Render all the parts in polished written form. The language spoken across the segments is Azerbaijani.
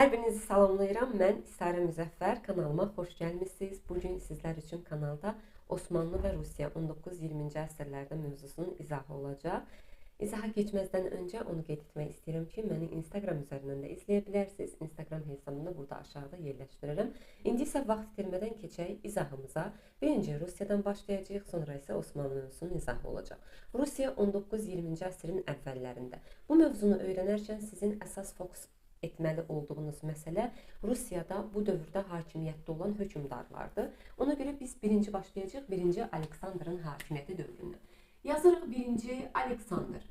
Hər birinizi salamlayıram. Mən İsarə Müzəffər. Kanalıma xoş gəlmisiniz. Bugün sizlər üçün kanalda Osmanlı və Rusiya 19-20-ci əsrlərdə mövzusunun izahı olacaq. İzaha keçməzdən öncə onu qeyd etmək istəyirəm ki, məni Instagram üzərindən də izləyə bilərsiniz. Instagram hesabını burada aşağıda yerləşdirirəm. İndi isə vaxt itirmədən keçək izahımıza. Birinci Rusiyadan başlayacağıq, sonra isə Osmanlı mövzusunun izahı olacaq. Rusiya 19-20-ci əsrin əvvəllərində. Bu mövzunu öyrənərkən sizin əsas fokus etməli olduğunuz məsələ Rusiyada bu dövrdə hakimiyyətdə olan hökmdarlardır. Ona görə biz birinci başlayacağıq, birinci Aleksandrın hakimiyyəti dövründən. Yazırıq birinci Aleksandr.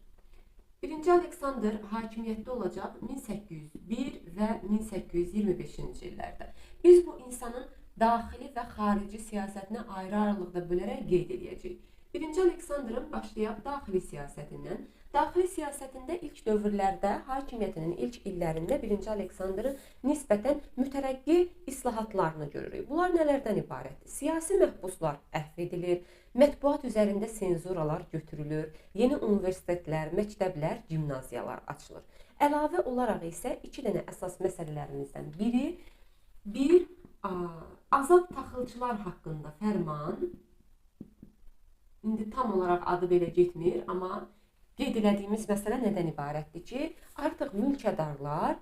Birinci Aleksandr hakimiyyətdə olacaq 1801 və 1825-ci illərdə. Biz bu insanın daxili və xarici siyasətinə ayrı-ayrılıqda bölərək qeyd edəcəyik. Birinci Aleksandrın başlayaq daxili siyasətindən. Daxili siyasətində ilk dövrlərdə, hakimiyyətinin ilk illərində birinci Aleksandrın nisbətən mütərəqqi islahatlarını görürük. Bunlar nələrdən ibarətdir? Siyasi məhbuslar əhv edilir, mətbuat üzərində senzuralar götürülür, yeni universitetlər, məktəblər, gimnaziyalar açılır. Əlavə olaraq isə iki dənə əsas məsələlərimizdən biri, azad taxılçılar haqqında fərman. İndi tam olaraq adı belə getmir, amma qeyd elədiyimiz məsələ nədən ibarətdir ki, artıq mülkədarlar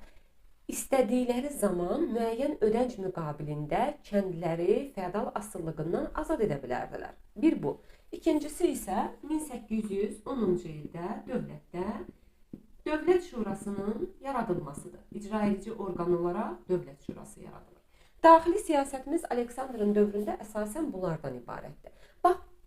istədikləri zaman müəyyən ödənc müqabilində kəndləri feodal asıllığından azad edə bilərdilər. Bir bu. İkincisi isə 1810-cu ildə dövlətdə Dövlət Şurasının yaradılmasıdır. İcra edici orqan olaraq Dövlət Şurası yaradılır. Daxili siyasətimiz Aleksandrın dövründə əsasən bunlardan ibarətdir.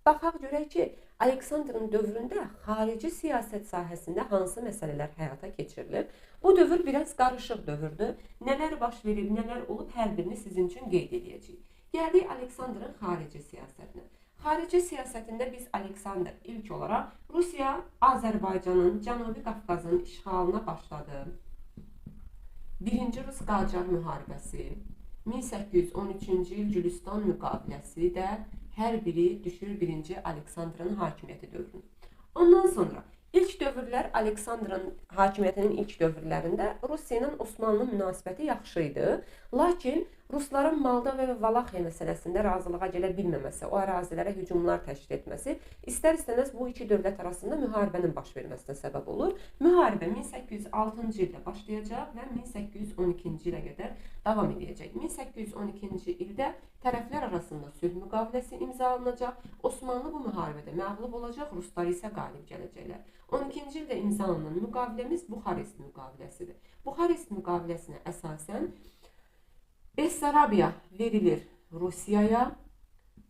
Baxaq görək ki, Aleksandrın dövründə xarici siyasət sahəsində hansı məsələlər həyata keçirilir. Bu dövr biraz qarışıq dövrdür. Nələr baş verib, nələr olub, hər birini sizin üçün qeyd edəcəyik. Gəldik Aleksandrın xarici siyasətinə. Xarici siyasətində biz Aleksandr ilk olaraq Rusiya Azərbaycanın, Cənubi Qafqazın işğalına başladı. Birinci Rus Qacar müharibəsi, 1813-cü il Gülüstan müqaviləsi də hər biri düşür birinci Aleksandrın hakimiyyəti dövrünə. Ondan sonra ilk dövrlər Aleksandrın hakimiyyətinin ilk dövrlərində Rusiya ilə Osmanlı münasibəti yaxşı idi. Lakin Rusların Moldova və Valaxiya məsələsində razılığa gələ bilməməsi, o ərazilərə hücumlar təşkil etməsi istər-istəməz bu iki dövlət arasında müharibənin baş verməsinə səbəb olur. Müharibə 1806-cı ildə başlayacaq və 1812-ci ilə qədər davam edəcək. 1812-ci ildə tərəflər arasında sülh müqaviləsi imzalanacaq. Osmanlı bu müharibədə məğlub olacaq, Ruslar isə qalib gələcəklər. 12-ci ildə imzalanan müqaviləmiz Buxarest müqaviləsidir. Buxarest müqaviləsinə əsasən Bessarabiya verilir Rusiyaya,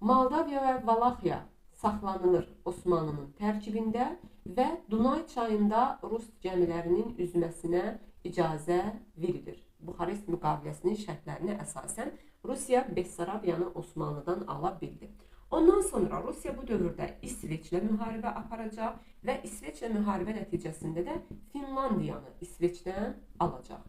Moldova və Valaxiya saxlanılır Osmanlının tərkibində və Dunay çayında Rus gəmilərinin üzməsinə icazə verilir. Buxarest müqaviləsinin şərtlərinə əsasən Rusiya Bessarabiyanı Osmanlıdan ala bildi. Ondan sonra Rusiya bu dövrdə İsveçlə müharibə aparacaq və İsveçlə müharibə nəticəsində də Finlandiyanı İsveçdən alacaq.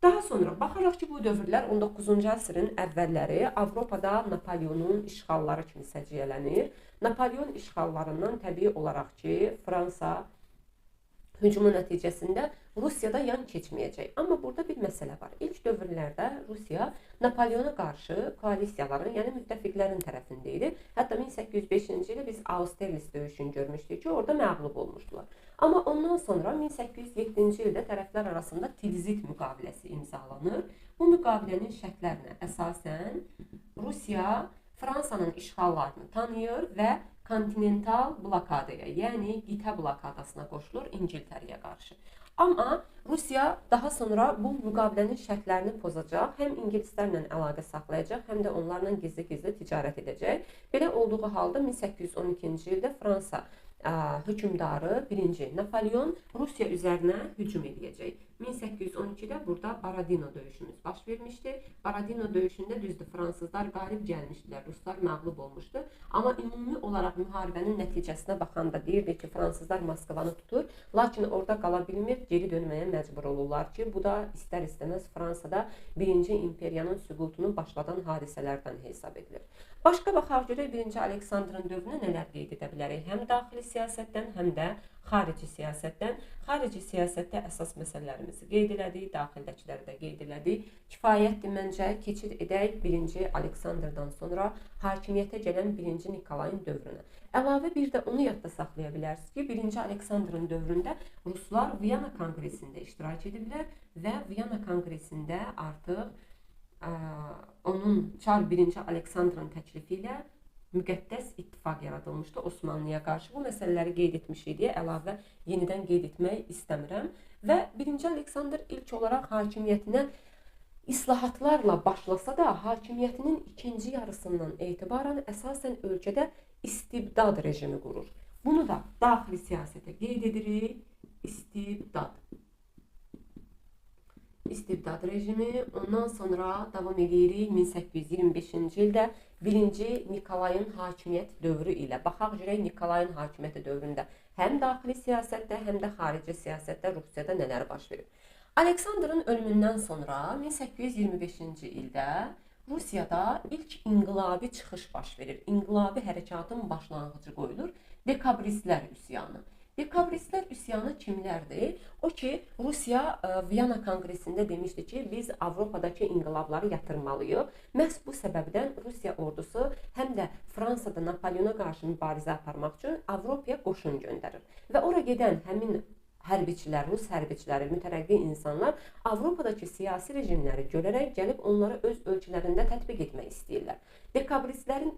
Daha sonra baxaraq ki, bu dövrlər 19-cu əsrin əvvəlləri Avropada Napoleonun işğalları kimi səciyyələnir. Napoleon işğallarından təbii olaraq ki, Fransa hücumu nəticəsində Rusiyada yan keçməyəcək. Amma burada bir məsələ var. İlk dövrlərdə Rusiya Napoleona qarşı koalisiyaların, yəni müttəfiqlərin tərəfində idi. Hətta 1805-ci ildə biz Austerlitz döyüşünü görmüşdük ki, orada məğlub olmuşdular. Amma ondan sonra 1807-ci ildə tərəflər arasında Tilsit müqaviləsi imzalanır. Bu müqavilənin şərtlərinə əsasən Rusiya Fransanın işğallarını tanıyır və kontinental blokadaya, yəni qitə blokadasına qoşulur İngiltərəyə qarşı. Amma Rusiya daha sonra bu müqavilənin şərtlərini pozacaq, həm ingilislərlə əlaqə saxlayacaq, həm də onlarla gizli-gizli ticarət edəcək. Belə olduğu halda 1812-ci ildə Fransa hökmdarı 1-ci Napoleon Rusiya üzərinə hücum edəcək. 1812-də burada Borodino döyüşümüz baş vermişdi. Borodino döyüşündə düzdür, fransızlar qalib gəlmişdilər, ruslar məğlub olmuşdu. Amma ümumi olaraq müharibənin nəticəsinə baxanda deyirdi ki, fransızlar Moskvanı tutur, lakin orada qala bilmir, geri dönməyə məcbur olurlar ki, bu da istər-istəməz Fransada 1-ci imperiyanın süqutunu başladan hadisələrdən hesab edilir. Başqa baxaq görək 1-ci Aleksandrın dövrünə nələr qeyd edə bilərik? Həm daxili siyasətdən, həm də xarici siyasətdən. Xarici siyasətdə əsas məsələlərimizi qeyd elədik, daxildəkiləri də qeyd elədik. Kifayətdir məncə, keçid edək 1-ci Aleksandrdan sonra hakimiyyətə gələn 1-ci Nikolayın dövrünə. Əlavə bir də onu yadda saxlaya bilərsiniz ki, 1-ci Aleksandrın dövründə Ruslar Viyana konqresində iştirak ediblər və Viyana konqresində artıq onun Çar 1-ci Aleksandrın təklifi ilə müqəddəs ittifaq yaradılmışdı Osmanlıya qarşı. Bu məsələləri qeyd etmişik deyə əlavə yenidən qeyd etmək istəmirəm. Və 1-ci Aleksandr ilk olaraq hakimiyyətinə islahatlarla başlasa da, hakimiyyətinin ikinci yarısından etibarən əsasən ölkədə istibdad rejimi qurur. Bunu da daxili siyasətə qeyd edirik. İstibdad rejimi. Ondan sonra davam edirik 1825-ci ildə 1-ci Nikolayın hakimiyyət dövrü ilə. Baxaq görək Nikolayın hakimiyyəti dövründə həm daxili siyasətdə, həm də xarici siyasətdə Rusiyada nələr baş verir. Aleksandrın ölümündən sonra 1825-ci ildə Rusiyada ilk inqilabi çıxış baş verir. İnqilabi hərəkatın başlanğıcı qoyulur. Dekabristlər üsyanı. Dekabristlər üsyanı kimlərdir? O ki, Rusiya Viyana konqresində demişdi ki, biz Avropadakı inqilabları yatırmalıyıq. Məhz bu səbəbdən Rusiya ordusu həm də Fransada Napoleona qarşı mübarizə aparmaq üçün Avropaya qoşun göndərir. Və ora gedən həmin hərbiçilər, Rus hərbiçiləri, mütərəqqi insanlar Avropadakı siyasi rejimləri görərək gəlib onları öz ölkələrində tətbiq etmək istəyirlər. Dekabristlərin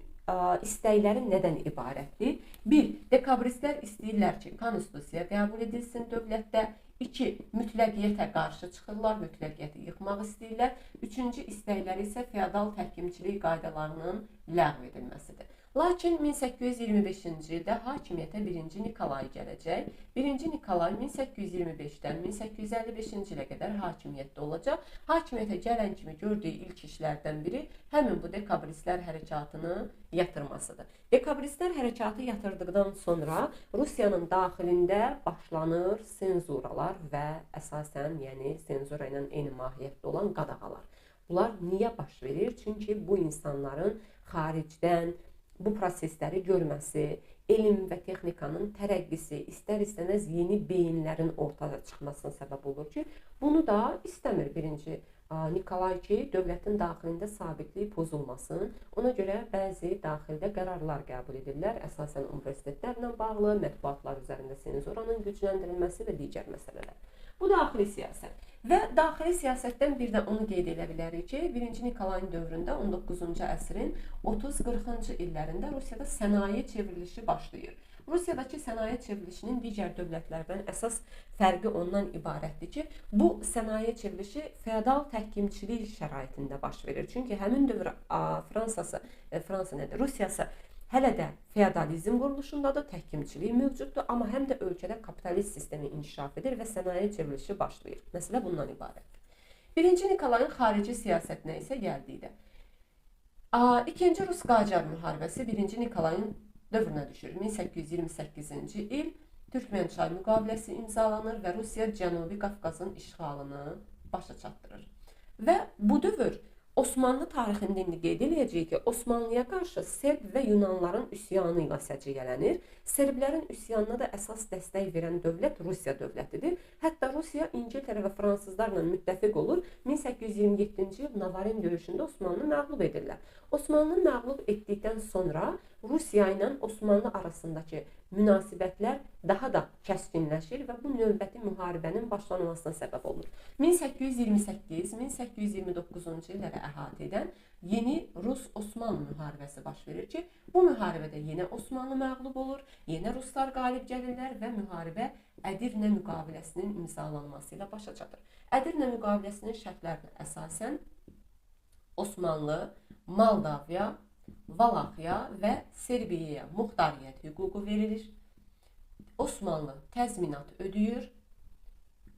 istəkləri nədən ibarətdir? 1. Dekabristlər istəyirlər ki, konstitusiya qəbul edilsin dövlətdə. 2. Mütləqiyyətə qarşı çıxırlar, mütləqiyyəti yıxmaq istəyirlər. 3-cü istəkləri isə feodal təhkimçilik qaydalarının ləğv edilməsidir. Lakin 1825-ci ildə hakimiyyətə 1-ci Nikolay gələcək. 1-ci Nikolay 1825-dən 1855-ci ilə qədər hakimiyyətdə olacaq. Hakimiyyətə gələn kimi gördüyü ilk işlərdən biri həmin bu dekabristlər hərəkatını yatırmasıdır. Dekabristlər hərəkatı yatırdıqdan sonra Rusiyanın daxilində başlanır senzuralar və əsasən, yəni senzura ilə eyni mahiyyətdə olan qadağalar. Bunlar niyə baş verir? Çünki bu insanların xaricdən bu prosesləri görməsi, elm və texnikanın tərəqqisi, istər-istəməz yeni beyinlərin ortaya çıxmasına səbəb olur ki, bunu da istəmir 1-ci Nikolay ki, dövlətin daxilində sabitliyi pozulmasın. Ona görə bəzi daxildə qərarlar qəbul edirlər, əsasən universitetlərlə bağlı, mətbuatlar üzərində senzuranın gücləndirilməsi və digər məsələlər. Bu daxili siyasət. Və daxili siyasətdən bir də onu qeyd edə bilərik ki, 1-ci Nikolayın dövründə 19-cu əsrin 30-40-cı illərində Rusiyada sənaye çevrilişi başlayır. Rusiyadakı sənaye çevrilişinin digər dövlətlərdən əsas fərqi ondan ibarətdir ki, bu sənaye çevrilişi feodal təhkimçilik şəraitində baş verir. Çünki həmin dövr Rusiyası hələ də feodalizm quruluşundadır, təhkimçilik mövcuddur, amma həm də ölkədə kapitalist sistemi inkişaf edir və sənaye çevrilişi başlayır. Məsələ bundan ibarətdir. 1-ci Nikolayın xarici siyasətinə isə gəldikdə. 2-ci Rus-Qacar müharibəsi 1-ci Nikolayın dövrünə düşür. 1828-ci il Türkmençay müqaviləsi imzalanır və Rusiya Cənubi Qafqazın işğalını başa çatdırır. Və bu dövr Osmanlı tarixində indi qeyd edəcəyik ki, Osmanlıya qarşı Serb və Yunanların üsyanı ilə səciyyələnir. Serblərin üsyanına da əsas dəstək verən dövlət Rusiya dövlətidir. Hətta Rusiya İngiltərə və fransızlarla müttəfiq olur. 1827-ci il Navarin döyüşündə Osmanlı məğlub edirlər. Osmanlı məğlub etdikdən sonra Rusiya ilə Osmanlı arasındakı münasibətlər daha da kəskinləşir və bu növbəti müharibənin başlanmasına səbəb olur. 1828-1829-cu illəri əhatə edən yeni Rus-Osmanlı müharibəsi baş verir ki, bu müharibədə yenə Osmanlı məğlub olur, yenə Ruslar qalib gəlirlər və müharibə Ədirnə müqaviləsinin imzalanması ilə başa çatır. Ədirnə müqaviləsinin şərtlərinə əsasən Osmanlı, Moldaviya, Valaxiya və Serbiyaya muxtariyyət hüququ verilir. Osmanlı təzminat ödəyir.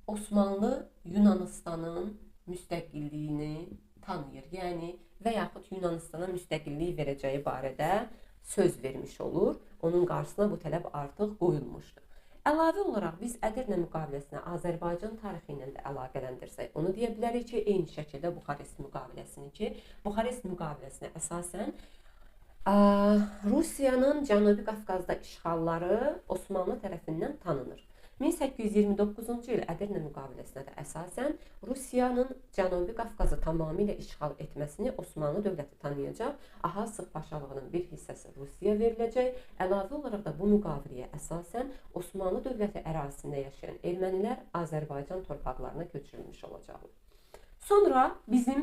Osmanlı Yunanistanın müstəqilliyini tanıyır. Yəni və yaxud Yunanistana müstəqillik verəcəyi barədə söz vermiş olur. Onun qarşısına bu tələb artıq qoyulmuşdur. Əlavə olaraq biz Ədirnə müqaviləsinə Azərbaycan tarixi ilə də əlaqələndirsək, onu deyə bilərik ki, eyni şəkildə Buxarest müqaviləsini ki, Buxarest müqaviləsinə əsasən Rusiyanın Cənubi Qafqazda işğalları Osmanlı tərəfindən tanınır. 1829-cu il Ədirnə müqaviləsinə də əsasən Rusiyanın Cənubi Qafqazı tamamilə işğal etməsini Osmanlı dövləti tanıyacaq. Ahaz-Sıx paşalığının bir hissəsi Rusiyaya veriləcək. Əlavə olaraq da bu müqaviləyə əsasən Osmanlı dövləti ərazisində yaşayan ermənilər Azərbaycan torpaqlarına köçürülmüş olacaqlar. Sonra bizim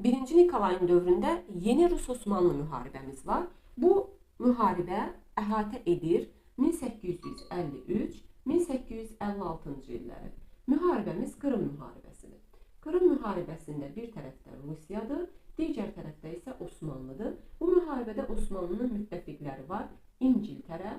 1-ci Nikolayın dövründə yeni Rus-Osmanlı müharibəmiz var. Bu müharibə əhatə edir 1853-1856-cı illəri. Müharibəmiz Qırım müharibəsidir. Qırım müharibəsində bir tərəfdə Rusiyadır, digər tərəfdə isə Osmanlıdır. Bu müharibədə Osmanlının müttəfiqləri var. İngiltərə,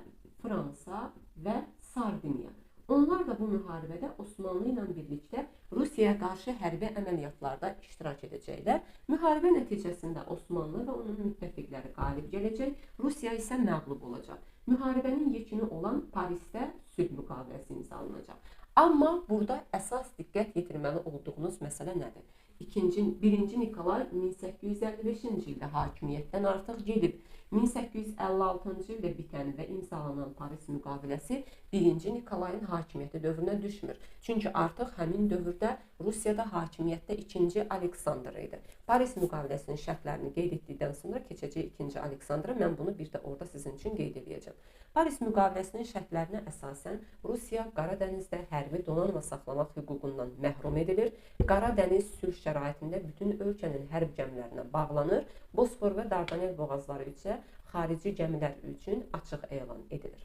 Fransa və Sardiniya. Onlar da bu müharibədə Osmanlı ilə birlikdə Rusiyaya qarşı hərbi əməliyyatlarda iştirak edəcəklər. Müharibə nəticəsində Osmanlı və onun müttəfiqləri qalib gələcək, Rusiya isə məğlub olacaq. Müharibənin yekunu olan Parisdə sülh müqaviləsi imzalanacaq. Amma burada əsas diqqət yetirməli olduğunuz məsələ nədir? 1-ci Nikolay 1855-ci ildə hakimiyyətdən artıq gedib. 1856-cı ildə bitən və imzalanan Paris müqaviləsi 1-ci Nikolayın hakimiyyəti dövrünə düşmür. Çünki artıq həmin dövrdə Rusiyada hakimiyyətdə 2-ci Aleksandr idi. Paris müqaviləsinin şərtlərini qeyd etdikdən sonra keçəcək 2-ci Aleksandra, mən bunu bir də orada sizin üçün qeyd edəcəm. Paris müqaviləsinin şərtlərinə əsasən Rusiya Qaradənizdə hərbi donanma saxlamaq hüququndan məhrum edilir. Qaradəniz sülh şəraitində bütün ölkənin hərb gəmilərinə bağlanır. Bosfor və Dardanel boğazları isə xarici gəmilər üçün açıq elan edilir.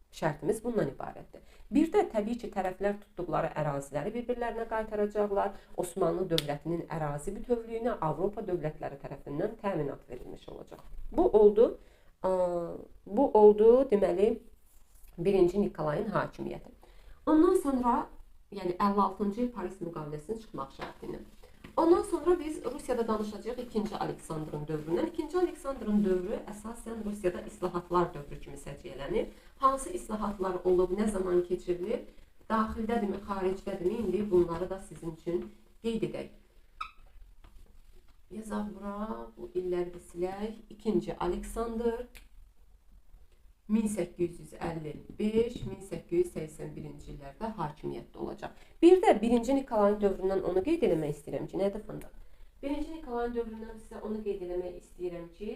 Şərtimiz bundan ibarətdir. Bir də təbii ki, tərəflər tutduqları əraziləri bir-birlərinə qaytaracaqlar. Osmanlı dövlətinin ərazi bütövlüyünə Avropa dövlətləri tərəfindən təminat verilmiş olacaq. Bu oldu deməli 1-ci Nikolayın hakimiyyəti. Ondan sonra, yəni 56-cı il Paris müqaviləsinin çıxmaq şərtini. Ondan sonra biz Rusiyada danışacağıq 2-ci Aleksandrın dövründən. 2-ci Aleksandrın dövrü əsasən Rusiyada islahatlar dövrü kimi səciyyələnir. Hansı islahatlar olub, nə zaman keçirilir, daxildədirmi, xaricdədirmi, indi bunları da sizin üçün qeyd edək. Yazaq bura, bu illəri silək. 2-ci Aleksandr 1855-1881-ci illərdə hakimiyyətdə olacaq. Bir də 1-ci Nikolayın dövründən onu qeyd eləmək istəyirəm ki, nədir fındıq? 1-ci Nikolayın dövründən sizə onu qeyd eləmək istəyirəm ki,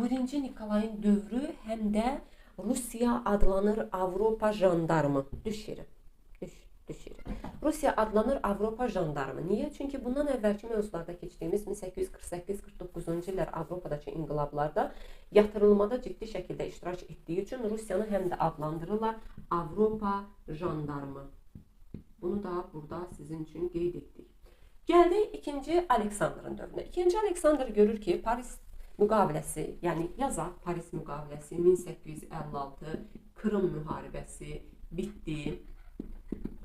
1-ci Nikolayın dövrü həm də Rusiya adlanır Avropa jandarmı. Düşür. Rusiya adlanır Avropa jandarmı. Niyə? Çünki bundan əvvəlki mövzularda keçdiyimiz 1848-49-cu illər Avropadakı inqilablarda yatırılmada ciddi şəkildə iştirak etdiyi üçün Rusiyanı həm də adlandırırlar Avropa jandarmı. Bunu da burada sizin üçün qeyd etdik. Gəldik 2-ci Aleksandrın dövrünə. 2-ci Aleksandr görür ki, Paris müqaviləsi, yəni yazaq Paris müqaviləsi 1856, Qırım müharibəsi bitdi.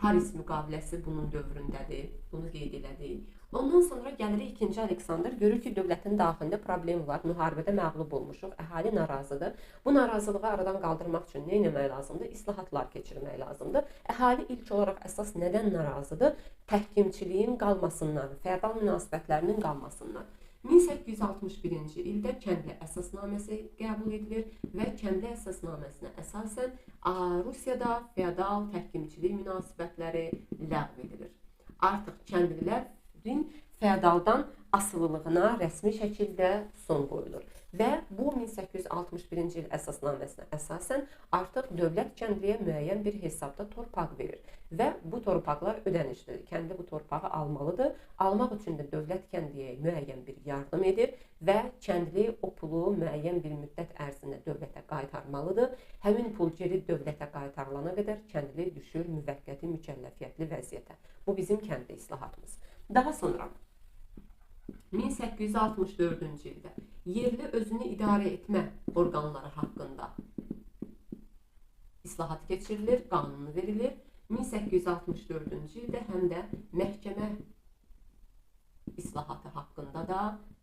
Paris müqaviləsi bunun dövründədir. Bunu qeyd elədik. Ondan sonra gəlirik 2-ci Aleksandr. Görür ki, dövlətin daxilində problem var. Müharibədə məğlub olmuşuq. Əhali narazıdır. Bu narazılığı aradan qaldırmaq üçün nə etmək lazımdır? İslahatlar keçirmək lazımdır. Əhali ilk olaraq əsas nədən narazıdır? Təhkimçiliyin qalmasından, feodal münasibətlərinin qalmasından. 1861-ci ildə Kəndli Əsasnaməsi qəbul edilir və Kəndli Əsasnaməsinə əsasən Rusiyada feodal təhkimçilik münasibətləri ləğv edilir. Artıq kəndlilərin feodaldan asılılığına rəsmi şəkildə son qoyulur. Və bu 1861-ci il əsasnaməsinə əsasən artıq dövlət kəndliyə müəyyən bir hesabda torpaq verir. Və bu torpaqlar ödənişlidir. Kəndli bu torpağı almalıdır. Almaq üçün də dövlət kəndliyə müəyyən bir yardım edir və kəndli o pulu müəyyən bir müddət ərzində dövlətə qaytarmalıdır. Həmin pul geri dövlətə qaytarılana qədər kəndli düşür müvəqqəti mükəlləfiyyətli vəziyyətə. Bu bizim kəndli islahatımız. Daha sonra 1864-cü ildə yerli özünü idarə etmə orqanları haqqında islahat keçirilir, qanunu verilir. 1864-cü ildə həm də məhkəmə islahatı haqqında da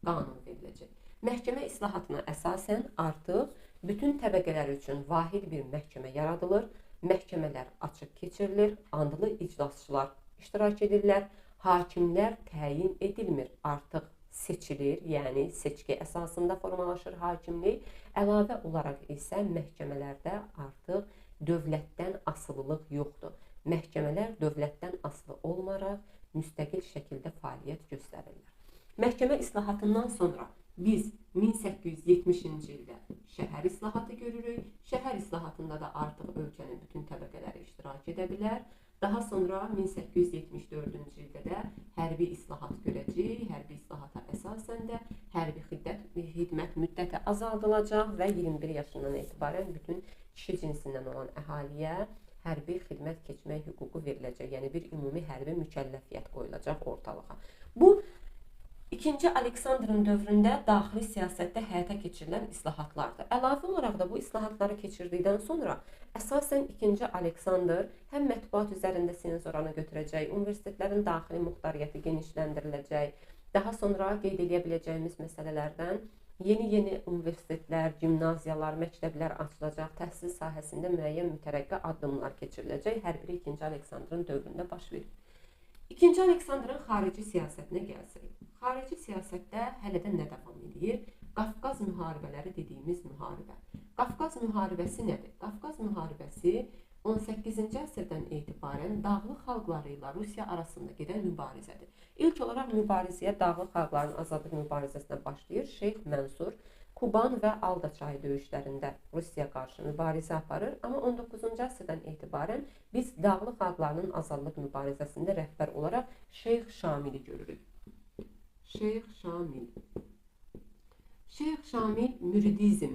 qanun veriləcək. Məhkəmə islahatına əsasən artıq bütün təbəqələr üçün vahid bir məhkəmə yaradılır, məhkəmələr açıq keçirilir, andlı iclasçılar iştirak edirlər, hakimlər təyin edilmir, artıq seçilir, yəni seçki əsasında formalaşır hakimlik. Əlavə olaraq isə məhkəmələrdə artıq dövlətdən asılılıq yoxdur. Məhkəmələr dövlətdən asılı olmaraq müstəqil şəkildə fəaliyyət göstərirlər. Məhkəmə islahatından sonra biz 1870-ci ildə şəhər islahatı görürük. Şəhər islahatında da artıq ölkənin bütün təbəqələri iştirak edə bilər. Daha sonra 1874-cü ildə də hərbi islahat görəcək. Hərbi islahata əsasən də hərbi xidmət müddəti azaldılacaq və 21 yaşından etibarən bütün kişi cinsindən olan əhaliyə hərbi xidmət keçmək hüququ veriləcək. Yəni bir ümumi hərbi mükəlləfiyyət qoyulacaq ortalığa. Bu 2-ci Aleksandrın dövründə daxili siyasətdə həyata keçirilən islahatlardır. Əlavə olaraq da bu islahatları keçirdikdən sonra əsasən 2-ci Aleksandr həm mətbuat üzərində senzoranı götürəcək, universitetlərin daxili muxtariyyəti genişləndiriləcək. Daha sonra qeyd edə biləcəyimiz məsələlərdən yeni universitetlər, gimnaziyalar, məktəblər açılacaq, təhsil sahəsində müəyyən mütərəqqi addımlar keçiriləcək. Hər biri 2-ci Aleksandrın dövründə baş verir. 2-ci Aleksandrın xarici siyasətinə gəlsək. Xarici siyasətdə hələ də nə davam edir? Qafqaz müharibələri dediyimiz müharibə. Qafqaz müharibəsi nədir? Qafqaz müharibəsi 18-ci əsrdən etibarən dağlıq xalqları ilə Rusiya arasında gedən mübarizədir. İlk olaraq mübarizəyə dağlıq xalqların azadlıq mübarizəsinə başlayır. Şeyx Mənsur Kuban və Alda çayı döyüşlərində Rusiya qarşı mübarizə aparır. Amma 19-cu əsrdən etibarən biz dağlıq xalqlarının azadlıq mübarizəsində rəhbər olaraq Şeyx Şamili görürük. Şeyx Şamil. Şeyx Şamil müridizm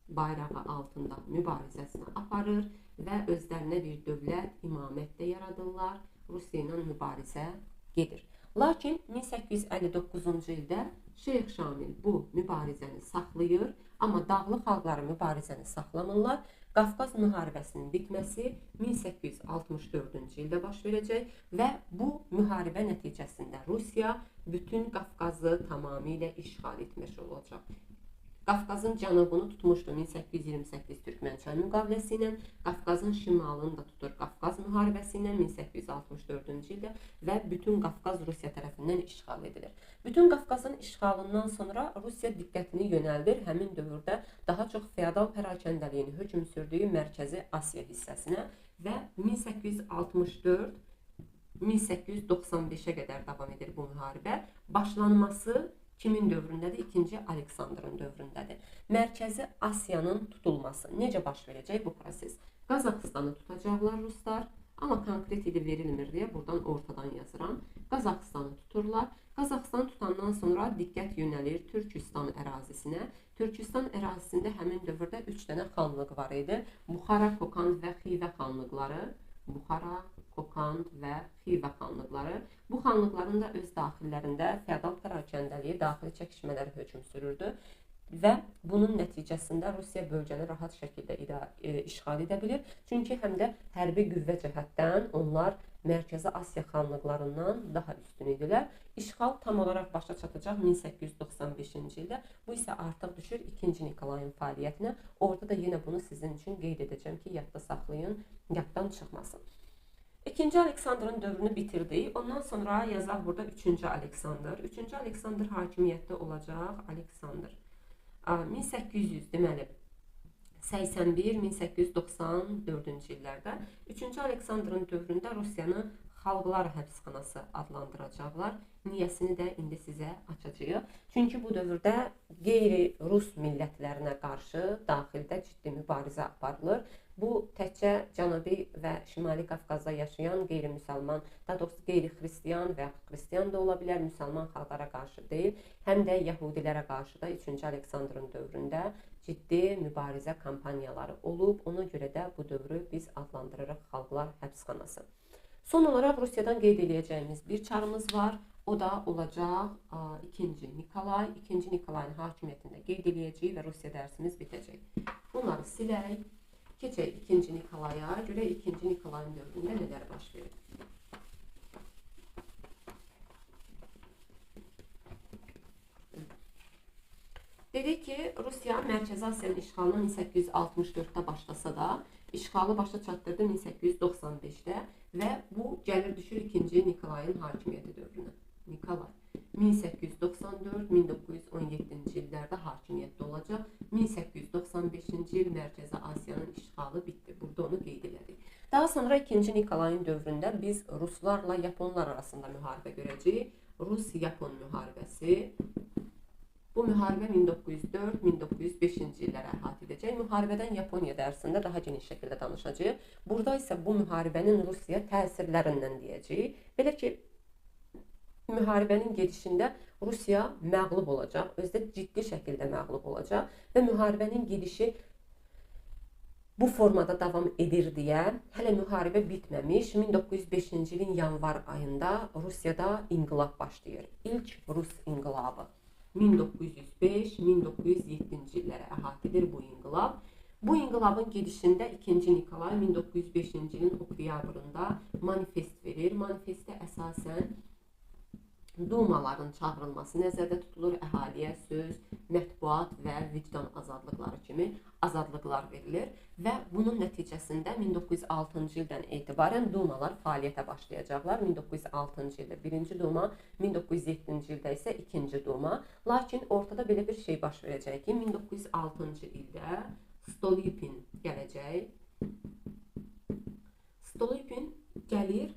bayrağı altında mübarizəsini aparır və özlərinə bir dövlət, imamət də yaradırlar. Rusiya ilə mübarizə gedir. Lakin 1859-cu ildə Şeyx Şamil bu mübarizəni saxlayır, amma dağlıq xalqları mübarizəni saxlamırlar. Qafqaz müharibəsinin bitməsi 1864-cü ildə baş verəcək və bu müharibə nəticəsində Rusiya bütün Qafqazı tamamilə işğal etmiş olacaq. Qafqazın cənubunu tutmuşdu 1828 Türkmənçay müqaviləsi ilə, Qafqazın şimalını da tutur Qafqaz müharibəsi ilə 1864-cü ildə və bütün Qafqaz Rusiya tərəfindən işğal edilir. Bütün Qafqazın işğalından sonra Rusiya diqqətini yönəldir həmin dövrdə daha çox feodal pərakəndəliyin hökm sürdüyü Mərkəzi Asiya hissəsinə və 1864-1895-ə qədər davam edir bu müharibə. Başlanması kimin dövründədir? 2-ci Aleksandrın dövründədir. Mərkəzi Asiyanın tutulması necə baş verəcək bu proses? Qazaxıstanı tutacaqlar ruslar, amma konkret ili verilmir deyə buradan ortadan yazıram. Qazaxıstanı tuturlar. Qazaxıstanı tutandan sonra diqqət yönəlir Türkistan ərazisinə. Türkistan ərazisində həmin dövrdə 3 dənə xanlıq var idi. Buxara, Kokand və Xivə xanlıqları. Buxara, Kokand və Xivə xanlıqları. Bu xanlıqların da öz daxillərində feodal pərakəndəliyi, daxili çəkişmələri hökm sürürdü və bunun nəticəsində Rusiya bölgəni rahat şəkildə işğal edə bilir. Çünki həm də hərbi qüvvə cəhətdən onlar Mərkəzi Asiya xanlıqlarından daha üstün idilər. İşğal tam olaraq başa çatacaq 1895-ci ildə. Bu isə artıq düşür 2-ci Nikolayın fəaliyyətinə. Orada da yenə bunu sizin üçün qeyd edəcəm ki, yadda saxlayın, yaddan çıxmasın. 2-ci Aleksandrın dövrünü bitirdik. Ondan sonra yazaq burada 3-cü Aleksandr. 3-cü Aleksandr hakimiyyətdə olacaq. Aleksandr 1800 deməli 81-1894-cü illərdə 3-cü Aleksandrın dövründə Rusiyanı Xalqlar həbsxanası adlandıracaqlar. Niyəsini də indi sizə açacağıq. Çünki bu dövrdə qeyri-rus millətlərinə qarşı daxildə ciddi mübarizə aparılır. Bu təkcə Cənubi və Şimali Qafqazda yaşayan qeyri-müsəlman, daha doğrusu qeyri-xristiyan və xristiyan da ola bilər, müsəlman xalqlara qarşı deyil, həm də Yəhudilərə qarşı da 3-cü Aleksandrın dövründə ciddi mübarizə kampaniyaları olub. Ona görə də bu dövrü biz adlandırırıq Xalqlar həbsxanası. Son olaraq Rusiyadan qeyd edəcəyimiz bir çarımız var. O da olacaq 2-ci Nikolay. 2-ci Nikolayın hakimiyyətində qeyd edəcəyik və Rusiya dərsimiz bitəcək. Bunları silək. Keçək 2-ci Nikolaya. Görək 2-ci Nikolayın dövründə nələr baş verir. Dedik ki, Rusiya Mərkəzi Asiyanın işğalını 1864-də başlasa da, işğalı başa çatdırdı 1895-də və bu gəlir düşür 2-ci Nikolayın hakimiyyəti dövrünə. Nikolay 1895 1914-1917-ci illərdə hakimiyyətdə olacaq. 1895-ci il Mərkəzi Asiyanın işğalı bitdi. Burada onu qeyd elədik. Daha sonra 2-ci Nikolayın dövründə biz Ruslarla Yaponlar arasında müharibə görəcəyik. Rus-Yapon müharibəsi. Bu müharibə 1904-1905-ci illərə əhatə edəcək. Müharibədən Yaponiya dərsində daha geniş şəkildə danışacağıq. Burada isə bu müharibənin Rusiyaya təsirlərindən deyəcəyik. Belə ki, müharibənin gedişində Rusiya məğlub olacaq, özü də ciddi şəkildə məğlub olacaq və müharibənin gedişi bu formada davam edir deyə hələ müharibə bitməmiş 1905-ci ilin yanvar ayında Rusiyada inqilab başlayır. İlk Rus inqilabı 1905-1907-ci illərə əhatə edir bu inqilab. Bu inqilabın gedişində 2-ci Nikolay 1905-ci ilin oktyabrında manifest verir. Manifestdə əsasən dumaların çağırılması nəzərdə tutulur, əhaliyə söz, mətbuat və vicdan azadlıqları kimi azadlıqlar verilir və bunun nəticəsində 1906-cı ildən etibarən dumalar fəaliyyətə başlayacaqlar. 1906-cı ildə 1-ci duma, 1907-ci ildə isə 2-ci duma. Lakin ortada belə bir şey baş verəcək ki, 1906-cı ildə Stolypin gələcək. Stolypin gəlir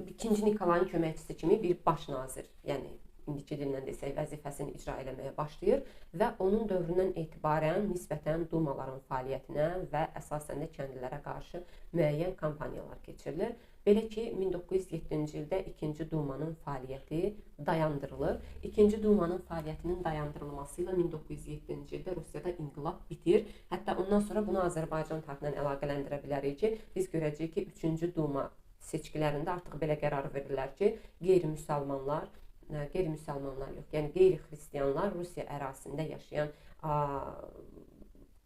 2-ci Nikolayın köməkçisi kimi bir baş nazir, yəni indiki dillə desək vəzifəsini icra eləməyə başlayır və onun dövründən etibarən nisbətən dumaların fəaliyyətinə və əsasən də kəndlilərə qarşı müəyyən kampaniyalar keçirilir. Belə ki, 1907-ci ildə 2-ci dumanın fəaliyyəti dayandırılır. 2-ci dumanın fəaliyyətinin dayandırılması ilə 1907-ci ildə Rusiyada inqilab bitir. Hətta ondan sonra bunu Azərbaycan tərəfindən əlaqələndirə bilərik ki, biz görəcəyik ki, 3-cü duma seçkilərində artıq belə qərar verirlər ki, qeyri-müsəlmanlar yox, yəni qeyri-xristiyanlar Rusiya ərazisində yaşayan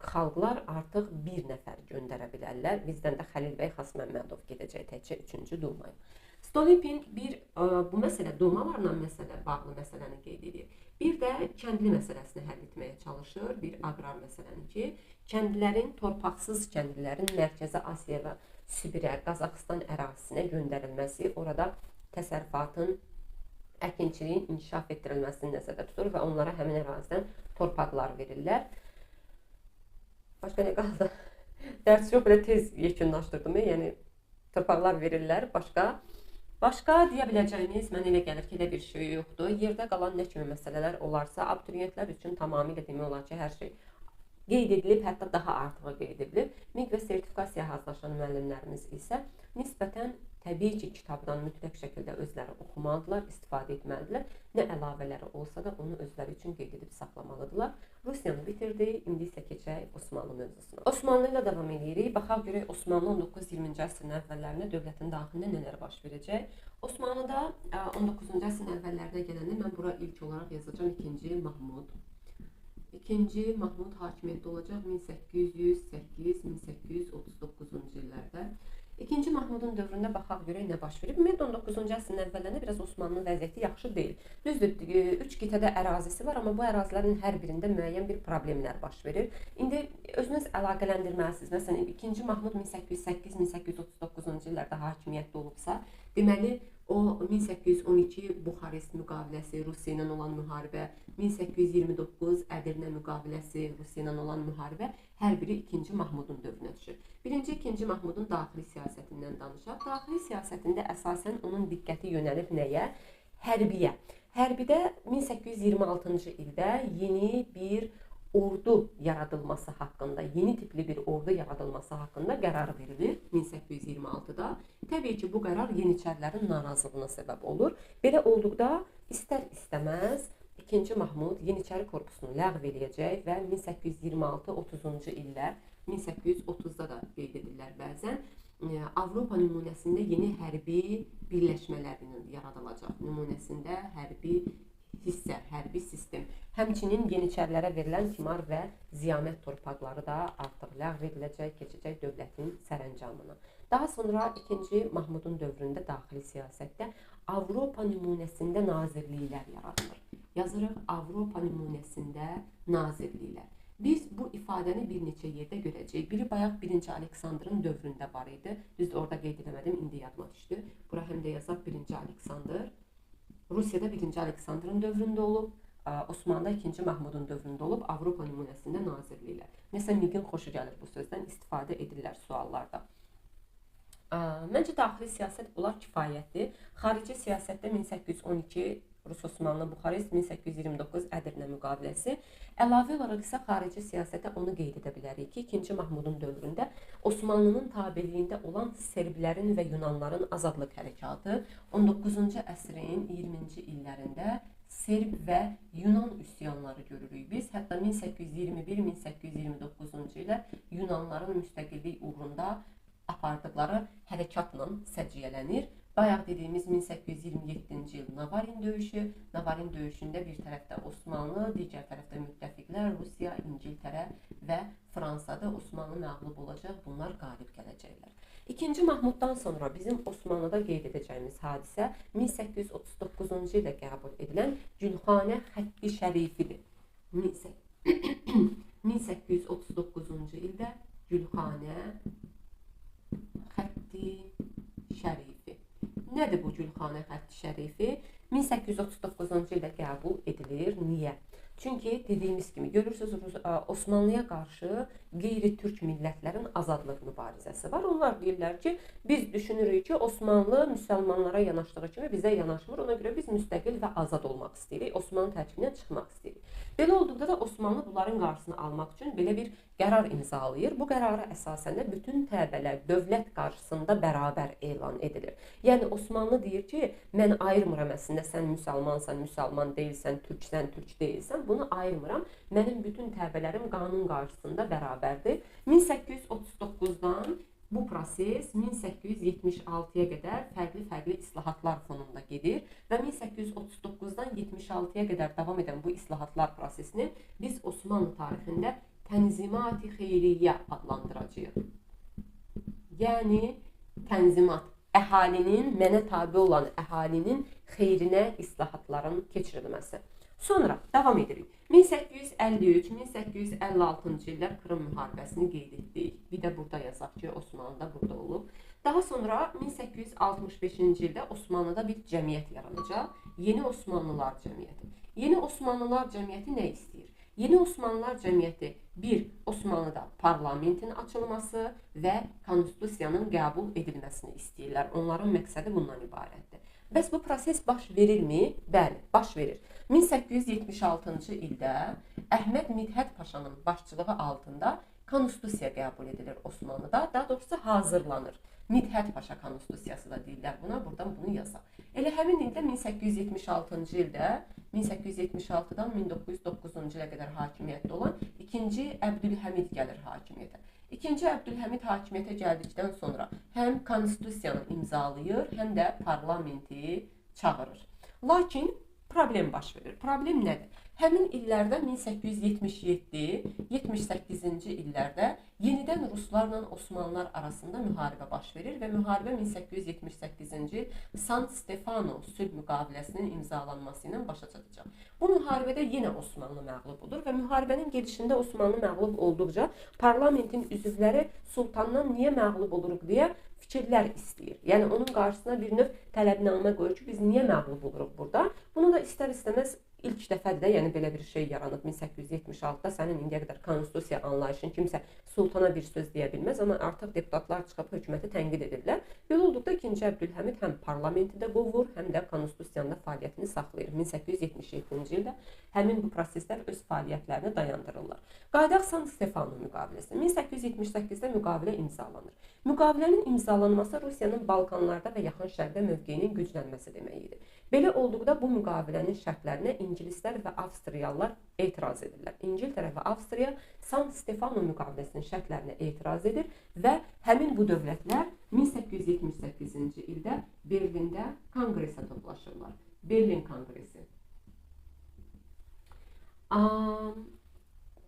xalqlar artıq bir nəfər göndərə bilərlər. Bizdən də Xəlil bəy Xasməmmədov gedəcək təkcə 3-cü dumaya. Stolypin bu məsələ dumalarla bağlı məsələni qeyd edir. Bir də kəndli məsələsini həll etməyə çalışır, bir aqrar məsələni ki, kəndlilərin, torpaqsız kəndlilərin Mərkəzi Asiya və Sibirə, Qazaxıstan ərazisinə göndərilməsi, orada təsərrüfatın, əkinçiliyin inkişaf etdirilməsini nəzərdə tutur və onlara həmin ərazidən torpaqlar verirlər. Başqa nə qaldı? Dərs çox belə tez yekunlaşdırdım, yəni torpaqlar verirlər. Başqa deyə biləcəyimiz, mənə elə gəlir ki, elə bir şey yoxdur. Yerdə qalan nə kimi məsələlər olarsa, abituriyentlər üçün tamamilə demək olar ki, hər şey qeyd edilib, hətta daha artığı qeyd edilib. MİQ və sertifikasiya hazırlaşan müəllimlərimiz isə nisbətən təbii ki, kitabdan mütləq şəkildə özləri oxumalıdırlar, istifadə etməlidirlər. Nə əlavələri olsa da onu özləri üçün qeyd edib saxlamalıdırlar. Rusiyanı bitirdik, indi isə keçək Osmanlı mövzusuna. Osmanlı ilə davam edirik. Baxaq görək Osmanlı 19-20-ci əsrin əvvəllərində dövlətin daxilində nələr baş verəcək. Osmanlıda 19-cu əsrin əvvəllərinə gələndə mən bura ilk olaraq yazacağam 2-ci Mahmud. 2-ci Mahmud hakimiyyətdə olacaq 1808-1839-cu illərdə. 2-ci Mahmudun dövründə baxaq görək nə baş verib. Ümumiyyətlə 19-cu əsrin əvvəllərində biraz Osmanlının vəziyyəti yaxşı deyil. Düzdür, 3 qitədə ərazisi var, amma bu ərazilərin hər birində müəyyən bir problemlər baş verir. İndi özünüz əlaqələndirməlisiniz. Məsələn, 2-ci Mahmud 1808-1839-cu illərdə hakimiyyətdə olubsa, deməli o 1812 Buxarest müqaviləsi, Rusiya ilə olan müharibə, 1829 Ədirnə müqaviləsi, Rusiya ilə olan müharibə hər biri 2-ci Mahmudun dövrünə düşür. 1-ci, 2-ci Mahmudun daxili siyasətindən danışaq. Daxili siyasətində əsasən onun diqqəti yönəlib nəyə? Hərbiyə. Hərbidə 1826-cı ildə yeni bir ordu yaradılması haqqında, yeni tipli bir ordu yaradılması haqqında qərar verilir 1826-da. Təbii ki, bu qərar Yeniçərilərin narazılığına səbəb olur. Belə olduqda istər-istəməz 2-ci Mahmud Yeniçəri korpusunu ləğv eləyəcək və 1826-30-cu illər, 1830-da da qeyd edirlər bəzən, Avropa nümunəsində yeni hərbi birləşmələrinin yaradılacaq. Nümunəsində hərbi hissə, hərbi sistem. Həmçinin Yeniçərilərə verilən timar və ziyamət torpaqları da artıq ləğv ediləcək, keçəcək dövlətin sərəncamına. Daha sonra 2-ci Mahmudun dövründə daxili siyasətdə Avropa nümunəsində nazirliklər yaradılır. Yazırıq Avropa nümunəsində nazirliklər. Biz bu ifadəni bir neçə yerdə görəcəyik. Biri bayaq 1-ci Aleksandrın dövründə var idi. Düzdür, orada qeyd eləmədim, indi yadıma düşdü. Bura həm də yazaq 1-ci Aleksandr. Rusiyada 1-ci Aleksandrın dövründə olub, Osmanlıda 2-ci Mahmudun dövründə olub, Avropa nümunəsində nazirliklər. Məsələn, Nigin xoşu gəlir bu sözdən, istifadə edirlər suallarda. Məncə daxili siyasət bunlar kifayətdir. Xarici siyasətdə 1812 Rus-Osmanlı Buxarest, 1829 Ədirnə müqaviləsi. Əlavə olaraq isə xarici siyasətə onu qeyd edə bilərik ki, 2-ci Mahmudun dövründə Osmanlının tabeliyində olan serblərin və yunanların azadlıq hərəkatı 19-cu əsrin 20-ci illərində Serb və Yunan üsyanları görürük biz. Hətta 1821-1829-cu illər Yunanların müstəqillik uğrunda apardıqları hərəkatla səciyyələnir. Bayaq dediyimiz 1827-ci il Navarin döyüşü. Navarin döyüşündə bir tərəfdə Osmanlı, digər tərəfdə müttəfiqlər Rusiya, İngiltərə və Fransada. Osmanlı məğlub olacaq, bunlar qalib gələcəklər. 2-ci Mahmuddan sonra bizim Osmanlıda qeyd edəcəyimiz hadisə 1839-cu ildə qəbul edilən Gülxanə xətti şərifidir. 1839-cu ildə Gülxanə xətti şərifi. Nədir bu Gülxanə xətti şərifi? 1839-cu ildə qəbul edilir. Niyə? Çünki dediyimiz kimi görürsünüz Osmanlıya qarşı qeyri-türk millətlərin azadlıq mübarizəsi var. Onlar deyirlər ki, biz düşünürük ki, Osmanlı müsəlmanlara yanaşdığı kimi bizə yanaşmır. Ona görə biz müstəqil və azad olmaq istəyirik. Osmanlı tərkibindən çıxmaq istəyirik. Belə olduqda da Osmanlı bunların qarşısını almaq üçün belə bir qərar imzalayır. Bu qərara əsasən də bütün təbəələr dövlət qarşısında bərabər elan edilir. Yəni Osmanlı deyir ki, mən ayırmıram əslində sən müsəlmansan, müsəlman deyilsən, türksən, türk deyilsən. Bunu ayırmıram. Mənim bütün təbələrim qanun qarşısında bərabərdir. 1839-dan bu proses 1876-ya qədər fərqli islahatlar fonunda gedir və 1839-dan 76-ya qədər davam edən bu islahatlar prosesini biz Osmanlı tarixində Tənzimat-ı Xeyriyyə adlandıracağıq. Yəni tənzimat, əhalinin, mənə tabi olan əhalinin xeyrinə islahatların keçirilməsi. Sonra davam edirik. 1853-1856-cı illər Krım müharibəsini qeyd etdik. Bir də burada yazaq ki, Osmanlıda burada olub. Daha sonra 1865-ci ildə Osmanlıda bir cəmiyyət yaranacaq. Yeni Osmanlılar Cəmiyyəti. Yeni Osmanlılar Cəmiyyəti nə istəyir? Yeni Osmanlılar Cəmiyyəti bir, Osmanlıda parlamentin açılması və konstitusiyanın qəbul edilməsini istəyirlər. Onların məqsədi bundan ibarətdir. Bəs bu proses baş verirmi? Bəli, baş verir. 1876-cı ildə Əhməd Midhət Paşanın başçılığı altında konstitusiya qəbul edilir Osmanlıda. Daha doğrusu hazırlanır. Midhət Paşa konstitusiyası da deyirlər buna. Buradan bunu yazaq. Elə həmin ildə 1876-cı ildə 1876-dan 1909-cu ilə qədər hakimiyyətdə olan 2-ci Əbdülhəmid gəlir hakimiyyətə. 2-ci Əbdülhəmid hakimiyyətə gəldikdən sonra həm konstitusiyanı imzalayır, həm də parlamenti çağırır. Lakin problem baş verir. Problem nədir? Həmin illərdə 1877-78-ci illərdə yenidən Ruslarla Osmanlılar arasında müharibə baş verir və müharibə 1878-ci il Sant Stefano sülh müqaviləsinin imzalanması ilə başa çatacaq. Bu müharibədə yenə Osmanlı məğlub olur və müharibənin gedişində Osmanlı məğlub olduqca parlamentin üzvləri sultandan niyə məğlub oluruq deyə fikirlər istəyir. Yəni onun qarşısına bir növ tələbnamə qoyur ki, biz niyə məğlub oluruq burada? Bunu da istər-istəməz ilk dəfədir də, yəni belə bir şey yaranıb 1876-da sənin indiyə qədər konstitusiya anlayışın kimsə sultana bir söz deyə bilməz, amma artıq deputatlar çıxıb hökuməti tənqid edirlər. Belə olduqda 2-ci Əbdülhəmid həm parlamenti də qovur, həm də konstitusiyanda fəaliyyətini saxlayır. 1877-ci ildə həmin bu proseslər öz fəaliyyətlərini dayandırırlar. Qaydaq Sant Stefano müqaviləsi 1878-də müqavilə imzalanır. Müqavilənin imzalanması Rusiyanın Balkanlarda və Yaxın Şərqdə mövqeyinin güclənməsi deməkdir. Belə olduqda bu müqavilənin şərtlərinə İngilislər və Avstriyalılar etiraz edirlər. İngiltərə və Avstriya Sant Stefano müqaviləsinin şərtlərinə etiraz edir və həmin bu dövlətlər 1878-ci ildə Berlində konqresə toplaşırlar. Berlin konqresi.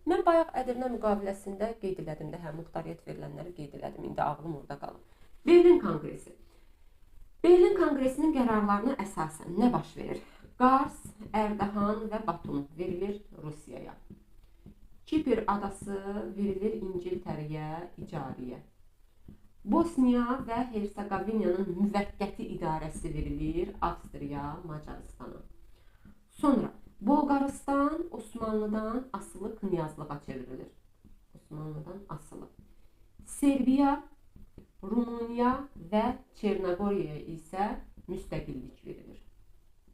Mən bayaq Ədirnə müqaviləsində qeyd elədim də, hə, muxtariyyət verilənləri qeyd elədim, indi ağlım orada qalıb. Berlin konqresi. Berlin konqresinin qərarlarına əsasən nə baş verir? Qars, Ərdahan və Batum verilir Rusiyaya. Kipr adası verilir İngiltərəyə icariyə. Bosniya və Hersegovinyanın müvəqqəti idarəsi verilir Avstriya, Macaristana. Sonra Bolqarıstan Osmanlıdan asılı knyazlığa çevrilir. Osmanlıdan asılı. Serbiya, Rumıniya və Çernogoriyaya isə müstəqillik verilir.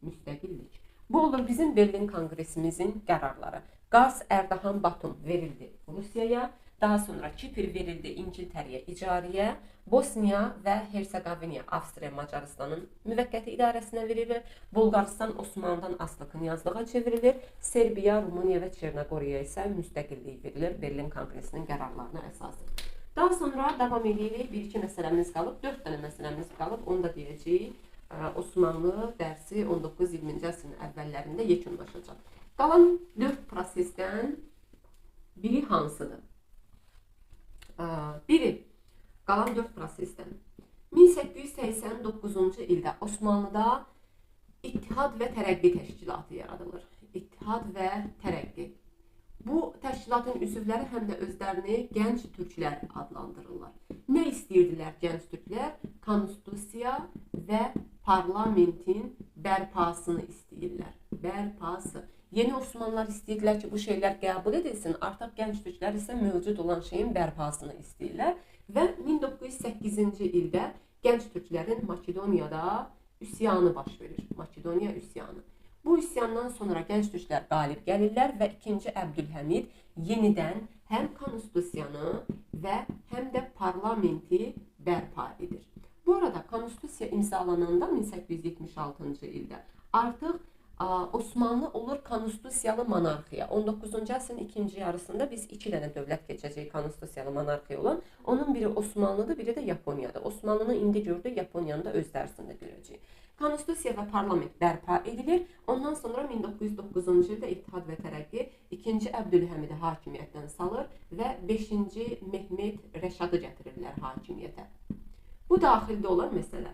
Müstəqillik. Bu olur bizim Berlin Konqresimizin qərarları. Qars, Ərdahan, Batum verildi Rusiyaya. Daha sonra Kipr verildi İngiltərəyə icariyə. Bosniya və Hersegovina Avstriya, Macaristanın müvəqqəti idarəsinə verilir. Bolqarıstan Osmanlıdan asılı knyazlığa çevrilir. Serbiya, Rumıniya və Çernogoriya isə müstəqillik verilir Berlin Konqresinin qərarlarına əsasən. Daha sonra davam edirik. Bir-iki məsələmiz qalıb, 4 dənə məsələmiz qalıb. Onu da deyəcəyik. Osmanlı dərsi 19-20-ci əsrin əvvəllərində yekunlaşacaq. Qalan 4 prosesdən biri hansıdır? Qalan 4 prosesdən 1889-cu ildə Osmanlıda İttihad və Tərəqqi Təşkilatı yaradılır. İttihad və Tərəqqi. Bu təşkilatın üzvləri həm də özlərini gənc türklər adlandırırlar. Nə istəyirdilər gənc türklər? Konstitusiya və parlamentin bərpasını istəyirlər. Bərpası. Yeni Osmanlılar istəyirdilər ki, bu şeylər qəbul edilsin. Artıq gənc türklər isə mövcud olan şeyin bərpasını istəyirlər. Və 1908-ci ildə gənc türklərin Makedoniyada üsyanı baş verir. Makedoniya üsyanı. Bu üsyandan sonra gənc türklər qalib gəlirlər və 2-ci Əbdülhəmid yenidən həm konstitusiyanı və həm də parlamenti bərpa edir. Bu arada konstitusiya imzalananda 1876-cı ildə artıq Osmanlı olur konstitusiyalı monarxiya. 19-cu əsrin ikinci yarısında biz 2 dənə dövlət keçəcəyik konstitusiyalı monarxiya olan. Onun biri Osmanlıdır, biri də Yaponiyadır. Osmanlını indi gördük, Yaponiyanı da öz dərsində görəcəyik. Konstitusiya və parlament bərpa edilir. Ondan sonra 1909-cu ildə İttihad və Tərəqqi 2-ci Əbdülhəmidi hakimiyyətdən salır və 5-ci Mehmet Rəşadı gətirirlər hakimiyyətə. Bu daxildə olan məsələ.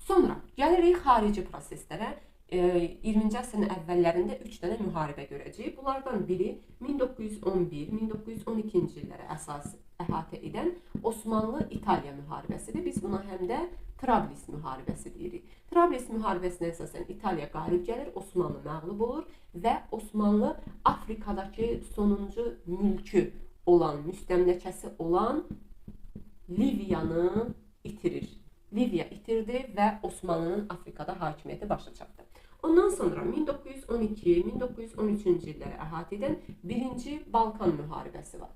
Sonra gəlirik xarici proseslərə. 20-ci əsrin əvvəllərində 3 dənə müharibə görəcəyik. Bunlardan biri 1911-1912-ci illərə əsas əhatə edən Osmanlı-İtaliya müharibəsidir. Biz buna həm də Trablis müharibəsi deyirik. Trablis müharibəsinə əsasən İtaliya qalib gəlir, Osmanlı məğlub olur və Osmanlı Afrikadakı sonuncu mülkü olan, müstəmləkəsi olan Liviyanı itirir. Liviya itirdi və Osmanlının Afrikada hakimiyyəti başa çatdı. Ondan sonra 1912-1913-cü illəri əhatə edən 1-ci Balkan müharibəsi var.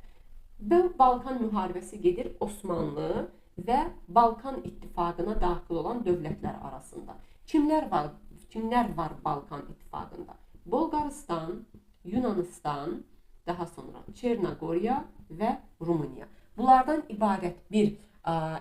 Bu Balkan müharibəsi gedir Osmanlı və Balkan İttifaqına daxil olan dövlətlər arasında. Kimlər var Balkan İttifaqında? Bolqarıstan, Yunanistan, daha sonra Çernogoriya və Rumıniya. Bunlardan ibarət bir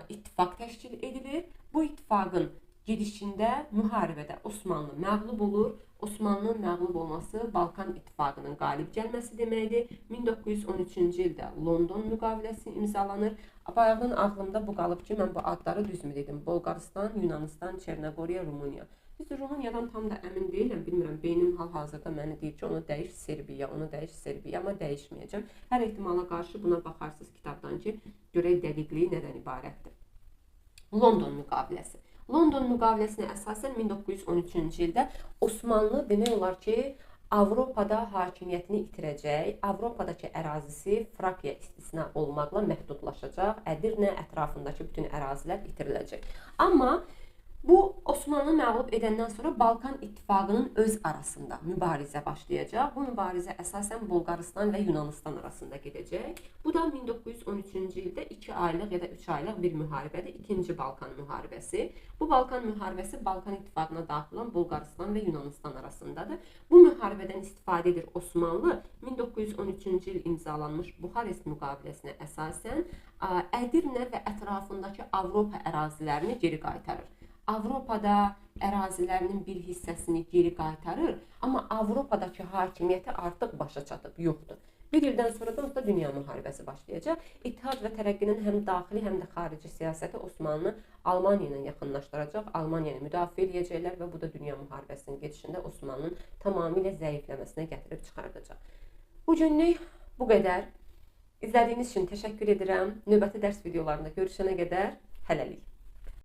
ittifaq təşkil edilir. Bu ittifaqın gedişində müharibədə Osmanlı məğlub olur. Osmanlının məğlub olması Balkan İttifaqının qalib gəlməsi deməkdir. 1913-cü ildə London müqaviləsi imzalanır. Bayaqdan ağlımda bu qalıb ki, mən bu adları düzmü dedim. Bolqarıstan, Yunanistan, Çernogoriya, Rumıniya. Biz Rumıniyadan tam da əmin deyiləm. Bilmirəm, beynim hal-hazırda məni deyir ki, onu dəyiş Serbiya, onu dəyiş Serbiya, amma dəyişməyəcəm. Hər ehtimala qarşı buna baxarsınız kitabdan ki, görək dəqiqliyi nədən ibarətdir. London müqaviləsi. London müqaviləsinə əsasən 1913-cü ildə Osmanlı demək olar ki, Avropada hakimiyyətini itirəcək, Avropadakı ərazisi Frakiya istisna olmaqla məhdudlaşacaq, Ədirnə ətrafındakı bütün ərazilər itiriləcək. Amma bu Osmanlı məğlub edəndən sonra Balkan İttifaqının öz arasında mübarizə başlayacaq. Bu mübarizə əsasən Bolqarıstan və Yunanistan arasında gedəcək. Bu da 1913-cü ildə 2 aylıq ya da 3 aylıq bir müharibədir. 2-ci Balkan müharibəsi. Bu Balkan müharibəsi Balkan İttifaqına daxil olan Bolqarıstan və Yunanistan arasındadır. Bu müharibədən istifadə edir Osmanlı. 1913-cü il imzalanmış Buxarest müqaviləsinə əsasən Ədirnə və ətrafındakı Avropa ərazilərini geri qaytarır. Avropada ərazilərinin bir hissəsini geri qaytarır, amma Avropadakı hakimiyyəti artıq başa çatıb, yoxdur. Bir ildən sonra da dünya müharibəsi başlayacaq. İttihad və Tərəqqinin həm daxili, həm də xarici siyasəti Osmanlı Almaniya ilə yaxınlaşdıracaq, Almaniyanı müdafiə edəcəklər və bu da dünya müharibəsinin gedişində Osmanlının tamamilə zəifləməsinə gətirib çıxardacaq. Bu günlük bu qədər. İzlədiyiniz üçün təşəkkür edirəm. Növbəti dərs videolarında görüşənə qədər hələlik.